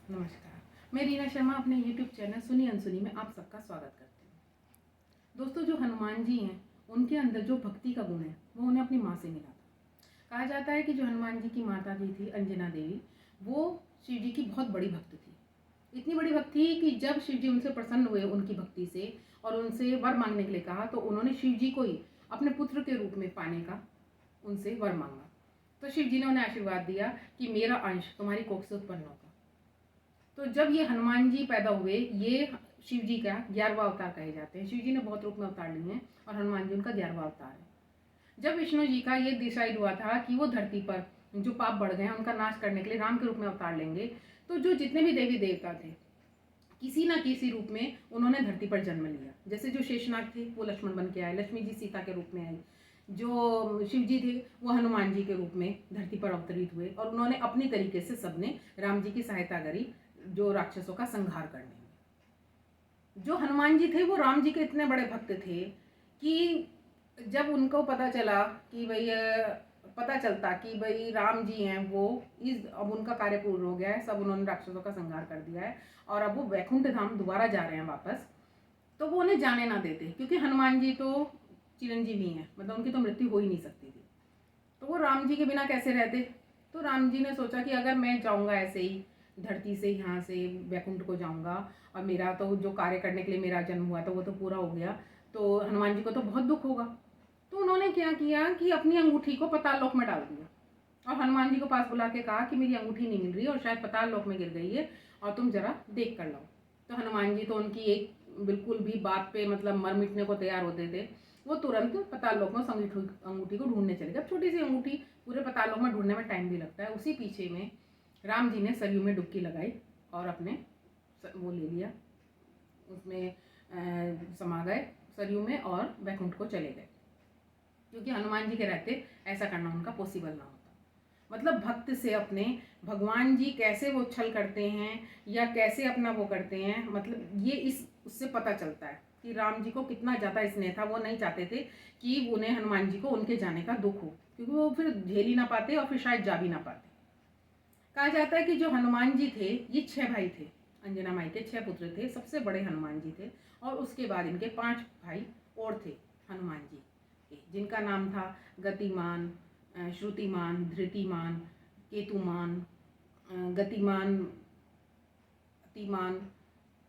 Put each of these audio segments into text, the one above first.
नमस्कार, मैं रीना शर्मा अपने YouTube चैनल सुनी अनसुनी में आप सबका स्वागत करती हूँ। दोस्तों, जो हनुमान जी हैं उनके अंदर जो भक्ति का गुण है वो उन्हें अपनी माँ से मिला था। कहा जाता है कि जो हनुमान जी की माता जी थी अंजना देवी, वो शिव जी की बहुत बड़ी भक्त थी। इतनी बड़ी भक्त थी कि जब शिव जी उनसे प्रसन्न हुए उनकी भक्ति से और उनसे वर मांगने के लिए कहा, तो उन्होंने शिव जी को ही अपने पुत्र के रूप में पाने का उनसे वर मांगा। तो शिव जी ने उन्हें आशीर्वाद दिया कि मेरा अंश तुम्हारी कोख से उत्पन्न होगा। तो जब ये हनुमान जी पैदा हुए, ये शिव जी का 11वां अवतार कहे जाते हैं। शिव जी ने बहुत रूप में अवतार लिए हैं और हनुमान जी उनका 11वां अवतार है। जब विष्णु जी का ये डिसाइड हुआ था कि वो धरती पर जो पाप बढ़ गए हैं उनका नाश करने के लिए राम के रूप में अवतार लेंगे, तो जो जितने भी देवी देवता थे किसी ना किसी रूप में उन्होंने धरती पर जन्म लिया। जैसे जो शेषनाग थे वो लक्ष्मण बन के आए, लक्ष्मी जी सीता के रूप में आई, जो शिव जी थे वो हनुमान जी के रूप में धरती पर अवतरित हुए और उन्होंने अपनी तरीके से सबने राम जी की सहायता करी जो राक्षसों का संहार करने में। जो हनुमान जी थे वो राम जी के इतने बड़े भक्त थे कि जब उनको पता चला कि भाई पता चलता कि भाई राम जी हैं वो इस अब उनका कार्य पूर्ण हो गया है, सब उन्होंने राक्षसों का संहार कर दिया है और अब वो वैकुंठ धाम दोबारा जा रहे हैं वापस, तो वो उन्हें जाने ना देते क्योंकि हनुमान जी तो चिरंजीवी हैं, मतलब उनकी तो मृत्यु हो ही नहीं सकती थी। तो वो राम जी के बिना कैसे रहते। तो राम जी ने सोचा कि अगर मैं जाऊंगा ऐसे ही धरती से यहाँ से वैकुंठ को जाऊंगा और मेरा तो जो कार्य करने के लिए मेरा जन्म हुआ था वो तो पूरा हो गया, तो हनुमान जी को तो बहुत दुख होगा। तो उन्होंने क्या किया कि अपनी अंगूठी को पाताल लोक में डाल दिया और हनुमान जी को पास बुला के कहा कि मेरी अंगूठी नहीं मिल रही और शायद पाताल लोक में गिर गई है और तुम जरा देख कर लो। तो हनुमान जी तो उनकी एक बिल्कुल भी बात पे मतलब मर मिटने को तैयार होते थे। वो तुरंत पाताल लोक में उस अंगूठी को ढूंढने चले गए। अब छोटी सी अंगूठी, पूरे पाताल लोक में ढूंढने में टाइम भी लगता है। उसी पीछे में राम जी ने सरयू में डुबकी लगाई और अपने वो ले लिया, उसमें समा गए सरयू में और वैकुंठ को चले गए, क्योंकि हनुमान जी के रहते ऐसा करना उनका पॉसिबल ना होता। मतलब भक्त से अपने भगवान जी कैसे वो छल करते हैं या कैसे अपना वो करते हैं, मतलब ये इस उससे पता चलता है कि राम जी को कितना ज़्यादा स्नेह था। वो नहीं चाहते थे कि उन्हें हनुमान जी को उनके जाने का दुख हो, क्योंकि वो फिर झेल ही ना पाते और फिर शायद जा भी ना पाते। कहा जाता है कि जो हनुमान जी थे ये 6 भाई थे, अंजना माई के 6 पुत्र थे, सबसे बड़े हनुमान जी थे और उसके बाद इनके 5 भाई और थे हनुमान जी के, जिनका नाम था गतिमान, श्रुतिमान, धृतिमान, केतुमान, गतिमान, अतिमान।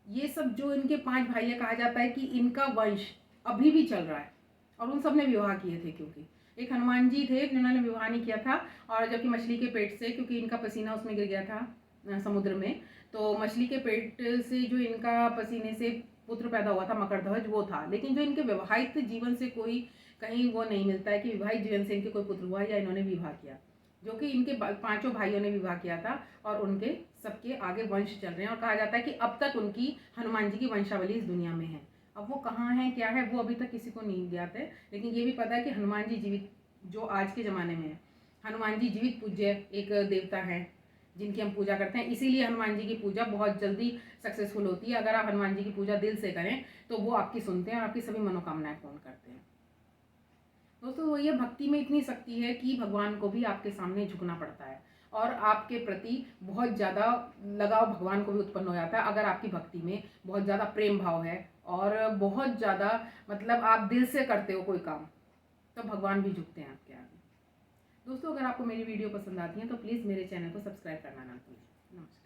ये सब जो इनके 5 भाई है, कहा जाता है कि इनका वंश अभी भी चल रहा है और उन सब ने विवाह किए थे। क्योंकि एक हनुमान जी थे जिन्होंने विवाह नहीं किया था, और जबकि मछली के पेट से, क्योंकि इनका पसीना उसमें गिर गया था समुद्र में, तो मछली के पेट से जो इनका पसीने से पुत्र पैदा हुआ था मकरध्वज, वो था। लेकिन जो इनके विवाहित जीवन से कोई कहीं वो नहीं मिलता है कि विवाहित जीवन से इनके कोई पुत्र हुआ या इन्होंने विवाह किया, जो कि इनके 5 भाइयों ने विवाह किया था और उनके सबके आगे वंश चल रहे हैं। और कहा जाता है कि अब तक उनकी हनुमान जी की वंशावली इस दुनिया में है। अब वो कहाँ है क्या है वो अभी तक किसी को नहीं ज्ञात है, लेकिन ये भी पता है कि हनुमान जी जीवित, जो आज के ज़माने में है, हनुमान जी जीवित पूज्य एक देवता है जिनकी हम पूजा करते हैं। इसीलिए हनुमान जी की पूजा बहुत जल्दी सक्सेसफुल होती है। अगर आप हनुमान जी की पूजा दिल से करें तो वो आपकी सुनते हैं और आपकी सभी मनोकामनाएं पूर्ण करते हैं। दोस्तों, ये भक्ति में इतनी शक्ति है कि भगवान को भी आपके सामने झुकना पड़ता है और आपके प्रति बहुत ज़्यादा लगाव भगवान को भी उत्पन्न हो जाता है। अगर आपकी भक्ति में बहुत ज़्यादा प्रेम भाव है और बहुत ज़्यादा मतलब आप दिल से करते हो कोई काम, तो भगवान भी झुकते हैं आपके आगे। दोस्तों, अगर आपको मेरी वीडियो पसंद आती है तो प्लीज़ मेरे चैनल को सब्सक्राइब करना ना भूलें। नमस्कार।